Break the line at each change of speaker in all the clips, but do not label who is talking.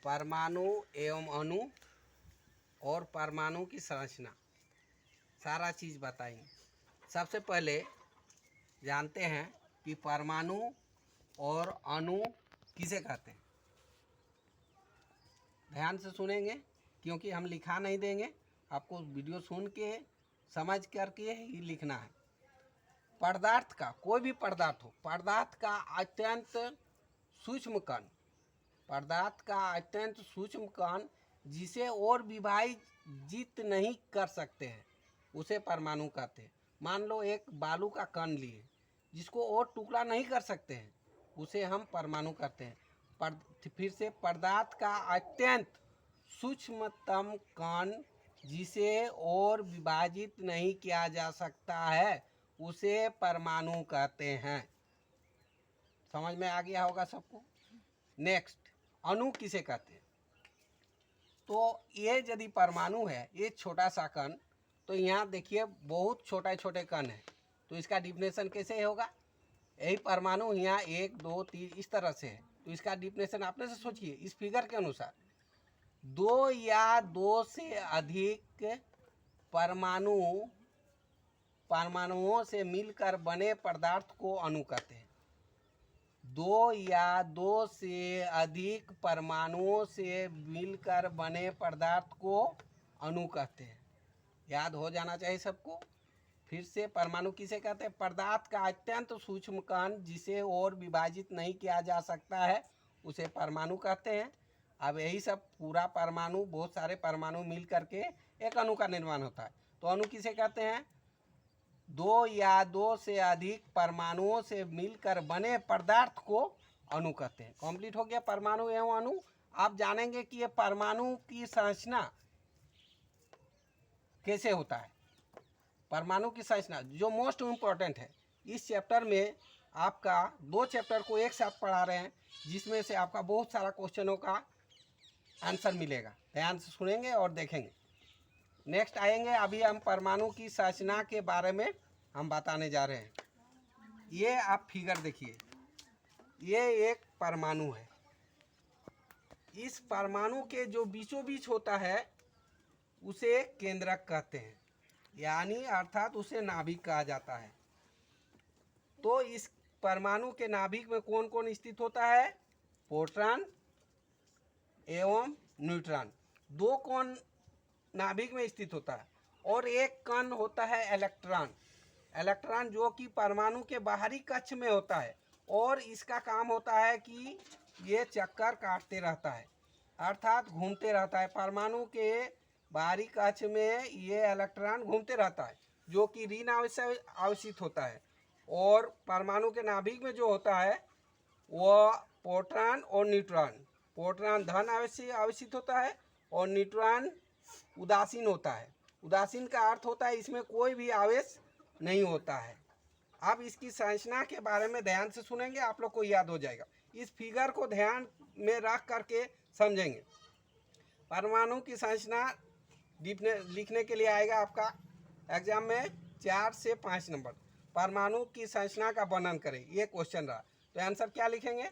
परमाणु एवं अणु और परमाणु की संरचना सारा चीज़ बताएंगे। सबसे पहले जानते हैं कि परमाणु और अणु किसे कहते हैं। ध्यान से सुनेंगे क्योंकि हम लिखा नहीं देंगे, आपको वीडियो सुन के समझ करके ही लिखना है। पदार्थ का, कोई भी पदार्थ हो, पदार्थ का अत्यंत सूक्ष्म कण, पदार्थ का अत्यंत सूक्ष्म कण जिसे और विभाजित नहीं कर सकते हैं उसे परमाणु कहते हैं। मान लो एक बालू का कण लिए जिसको और टुकड़ा नहीं कर सकते हैं उसे हम परमाणु कहते हैं। फिर से, पदार्थ का अत्यंत सूक्ष्मतम कण जिसे और विभाजित नहीं किया जा सकता है उसे परमाणु कहते हैं। समझ में आ गया होगा सबको। नेक्स्ट, अणु किसे कहते हैं। तो ये यदि परमाणु है, ये छोटा सा कण, तो यहाँ देखिए बहुत छोटे छोटे कण है, तो इसका डिफिनेशन कैसे होगा। यही परमाणु यहाँ 1 2 3 इस तरह से है, तो इसका डिफिनेशन आपने से सोचिए इस फिगर के अनुसार। 2 या 2 से अधिक परमाणुओं से मिलकर बने पदार्थ को अणु कहते हैं। 2 या 2 से अधिक परमाणुओं से मिलकर बने पदार्थ को अणु कहते हैं। याद हो जाना चाहिए सबको। फिर से, परमाणु किसे कहते हैं। पदार्थ का अत्यंत सूक्ष्म कण जिसे और विभाजित नहीं किया जा सकता है उसे परमाणु कहते हैं। अब यही सब पूरा परमाणु, बहुत सारे परमाणु मिल करके एक अणु का निर्माण होता है, तो अणु किसे कहते हैं। 2 या 2 से अधिक परमाणुओं से मिलकर बने पदार्थ को अणु कहते हैं। कंप्लीट हो गया परमाणु एवं अणु। आप जानेंगे कि ये परमाणु की संरचना कैसे होता है। परमाणु की संरचना जो मोस्ट इम्पोर्टेंट है, इस चैप्टर में आपका 2 चैप्टर को एक साथ पढ़ा रहे हैं जिसमें से आपका बहुत सारा क्वेश्चनों का आंसर मिलेगा। ध्यान से सुनेंगे और देखेंगे। नेक्स्ट आएंगे, अभी हम परमाणु की संरचना के बारे में हम बताने जा रहे हैं। ये आप फिगर देखिए, ये एक परमाणु है। इस परमाणु के जो बीचों बीच होता है उसे केंद्रक कहते हैं, यानी अर्थात उसे नाभिक कहा जाता है। तो इस परमाणु के नाभिक में कौन कौन स्थित होता है। प्रोटॉन एवं न्यूट्रॉन, 2 कण नाभिक में स्थित होता है, और एक कण होता है इलेक्ट्रॉन। इलेक्ट्रॉन जो कि परमाणु के बाहरी कक्ष में होता है, और इसका काम होता है कि ये चक्कर काटते रहता है, अर्थात घूमते रहता है। परमाणु के बाहरी कक्ष में ये इलेक्ट्रॉन घूमते रहता है जो कि ऋण आवेशित होता है, और परमाणु के नाभिक में जो होता है वो प्रोटॉन और न्यूट्रॉन। प्रोटॉन धन आवेशित होता है और न्यूट्रॉन उदासीन होता है। उदासीन का अर्थ होता है इसमें कोई भी आवेश नहीं होता है। अब इसकी संरचना के बारे में ध्यान से सुनेंगे, आप लोग को याद हो जाएगा। इस फिगर को ध्यान में रख करके समझेंगे। परमाणु की संरचना लिखने के लिए आएगा आपका एग्जाम में 4 से 5 नंबर। परमाणु की संरचना का वर्णन करें, ये क्वेश्चन रहा, तो आंसर क्या लिखेंगे।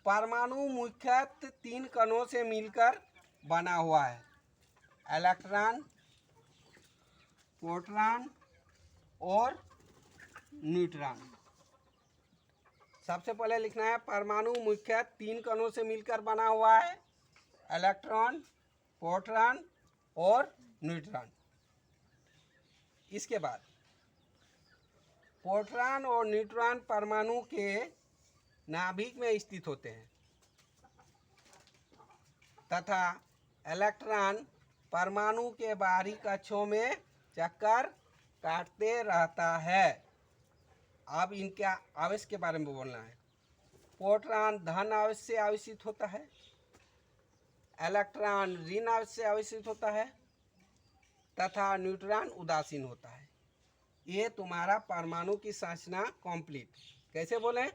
परमाणु मुख्यतः 3 कणों से मिलकर बना हुआ है, इलेक्ट्रॉन, प्रोटॉन और न्यूट्रॉन। सबसे पहले लिखना है परमाणु मुख्यतः 3 कणों से मिलकर बना हुआ है, इलेक्ट्रॉन, प्रोटॉन और न्यूट्रॉन। इसके बाद प्रोटॉन और न्यूट्रॉन परमाणु के नाभिक में स्थित होते हैं तथा इलेक्ट्रॉन परमाणु के बाहरी कक्षों में चक्कर काटते रहता है। अब इनके आवेश के बारे में बोलना है। प्रोटॉन धन आवेश से आवेशित होता है, इलेक्ट्रॉन ऋण आवेश से आवेशित होता है तथा न्यूट्रॉन उदासीन होता है। ये तुम्हारा परमाणु की संरचना कंप्लीट। कैसे बोलें।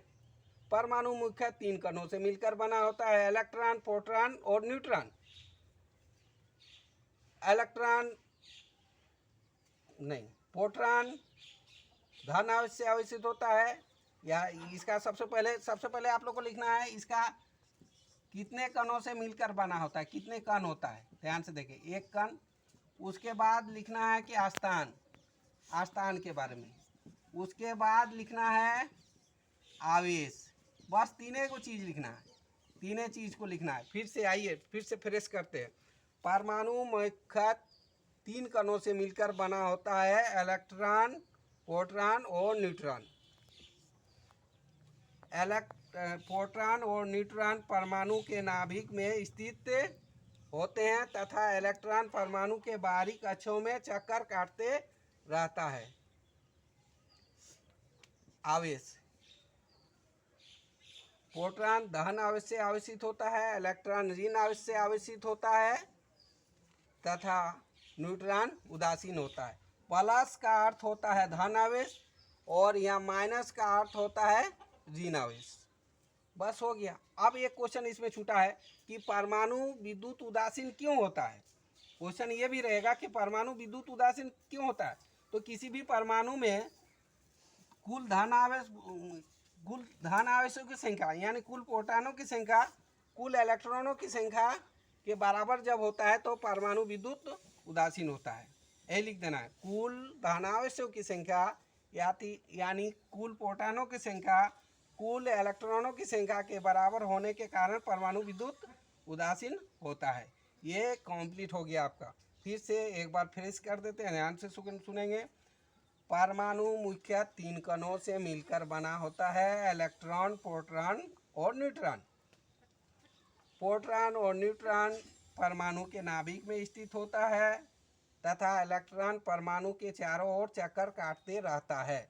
परमाणु मुख्य 3 कणों से मिलकर बना होता है, इलेक्ट्रॉन, प्रोटॉन और न्यूट्रॉन। प्रोटॉन धन आवेश से आवेशित होता है, या इसका सबसे पहले आप लोग को लिखना है इसका कितने कणों से मिलकर बना होता है, कितने कण होता है, ध्यान से देखिए, एक कण। उसके बाद लिखना है कि आस्थान, आस्थान के बारे में। उसके बाद लिखना है आवेश। बस तीनों को चीज़ लिखना है, तीनों चीज़ को लिखना है। फिर से आइए, फिर से फ्रेश करते हैं। परमाणु मुख्यतः 3 कणों से मिलकर बना होता है, इलेक्ट्रॉन, प्रोटॉन और न्यूट्रॉन। प्रोटॉन और न्यूट्रॉन परमाणु के नाभिक में स्थित होते हैं तथा इलेक्ट्रॉन परमाणु के बाहरी कक्षों में चक्कर काटते रहता है। आवेश, प्रोटॉन धन आवेश से आवेशित होता है, इलेक्ट्रॉन ऋण आवेश से आवेशित होता है तथा न्यूट्रॉन उदासीन होता है। प्लस का अर्थ होता है धन आवेश और यहाँ माइनस का अर्थ होता है ऋण आवेश। बस हो गया। अब एक क्वेश्चन इसमें छूटा है कि परमाणु विद्युत उदासीन क्यों होता है। क्वेश्चन ये भी रहेगा कि परमाणु विद्युत उदासीन क्यों होता है। तो किसी भी परमाणु में कुल धन आवेशों की संख्या यानी कुल प्रोटॉनों की संख्या कुल इलेक्ट्रॉनों की संख्या के बराबर जब होता है तो परमाणु विद्युत उदासीन होता है। यही लिख देना है, कुल धन आवेशों की संख्या यानी कुल प्रोटॉनों की संख्या कुल इलेक्ट्रॉनों की संख्या के बराबर होने के कारण परमाणु विद्युत उदासीन होता है। ये कंप्लीट हो गया आपका। फिर से एक बार फ्रेश कर देते हैं, ध्यान से सुनेंगे। परमाणु मुख्यतः 3 कणों से मिलकर बना होता है, इलेक्ट्रॉन, प्रोटॉन और न्यूट्रॉन। प्रोटॉन और न्यूट्रॉन परमाणु के नाभिक में स्थित होता है तथा इलेक्ट्रॉन परमाणु के चारों ओर चक्कर काटते रहता है।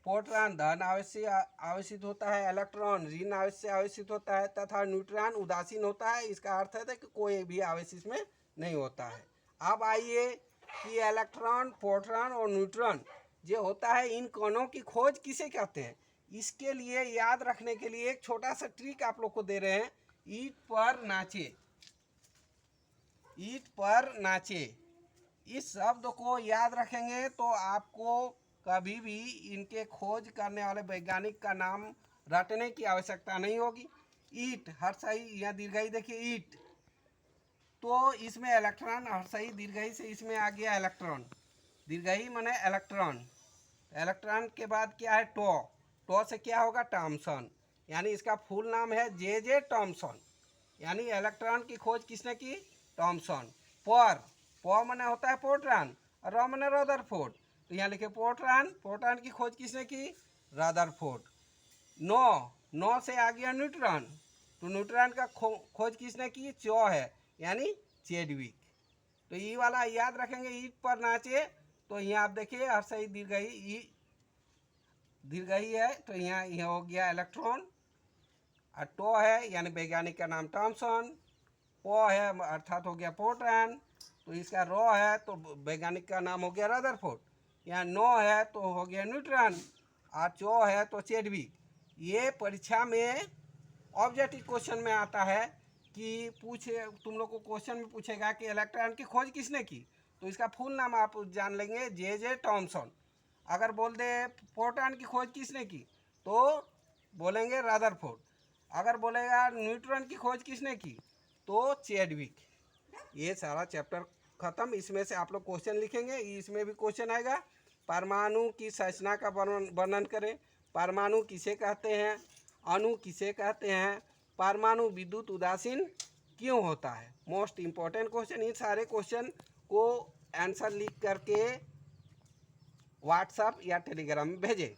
प्रोटॉन धन आवेश से आवेशित होता है, इलेक्ट्रॉन ऋण आवेश से आवेशित होता है तथा न्यूट्रॉन उदासीन होता है। इसका अर्थ है कि कोई भी आवेश इसमें नहीं होता है। अब आइए कि इलेक्ट्रॉन, प्रोटॉन और न्यूट्रॉन जो होता है, इन कणों की खोज किसे कहते हैं। इसके लिए याद रखने के लिए एक छोटा सा ट्रिक आप लोग को दे रहे हैं। ईंट पर नाचे, ईंट पर नाचे, इस शब्द को याद रखेंगे तो आपको कभी भी इनके खोज करने वाले वैज्ञानिक का नाम रटने की आवश्यकता नहीं होगी। ईट, हर्षई, या दीर्घई देखिए ईट, तो इसमें इलेक्ट्रॉन, हर्षई दीर्घई से इसमें आ गया इलेक्ट्रॉन, दीर्घई माने इलेक्ट्रॉन। इलेक्ट्रॉन के बाद क्या है, टो, टो से क्या होगा, टॉमसन, यानी इसका फुल नाम है जे टॉमसन, यानी इलेक्ट्रॉन की खोज किसने की, टॉमसन। पर माने होता है प्रोटॉन और र माने रदरफोर्ड, तो यहाँ लिखे प्रोटॉन, प्रोटॉन की खोज किसने की, रदरफोर्ड। नो से आ गया न्यूट्रॉन, तो न्यूट्रॉन का खोज किसने की, चो है, यानी चेडविक। तो ये वाला याद रखेंगे, ईट पर नाचे, तो यहाँ आप देखिए हर्षई दीर्घई है, तो यहाँ हो गया इलेक्ट्रॉन, और टो है यानी वैज्ञानिक का नाम टॉमसन, पो है अर्थात हो गया प्रोटॉन, तो इसका रो है तो वैज्ञानिक का नाम हो गया रदरफोर्ड, यहाँ नो है तो हो गया न्यूट्रॉन, और चो है तो चेडविक। ये परीक्षा में ऑब्जेक्टिव क्वेश्चन में आता है कि तुम लोग को क्वेश्चन में पूछेगा कि इलेक्ट्रॉन की खोज किसने की, तो इसका फुल नाम आप जान लेंगे, जे टॉमसन। अगर बोल दे प्रोटॉन की खोज किसने की, तो बोलेंगे रदरफोर्ड। अगर बोलेगा न्यूट्रॉन की खोज किसने की, तो चेडविक। ये सारा चैप्टर खत्म। इसमें से आप लोग क्वेश्चन लिखेंगे, इसमें भी क्वेश्चन आएगा, परमाणु की संरचना का वर्णन करें, परमाणु किसे कहते हैं, अणु किसे कहते हैं, परमाणु विद्युत उदासीन क्यों होता है। Most important question. इन सारे क्वेश्चन को आंसर लिख करके व्हाट्सएप या टेलीग्राम में भेजें।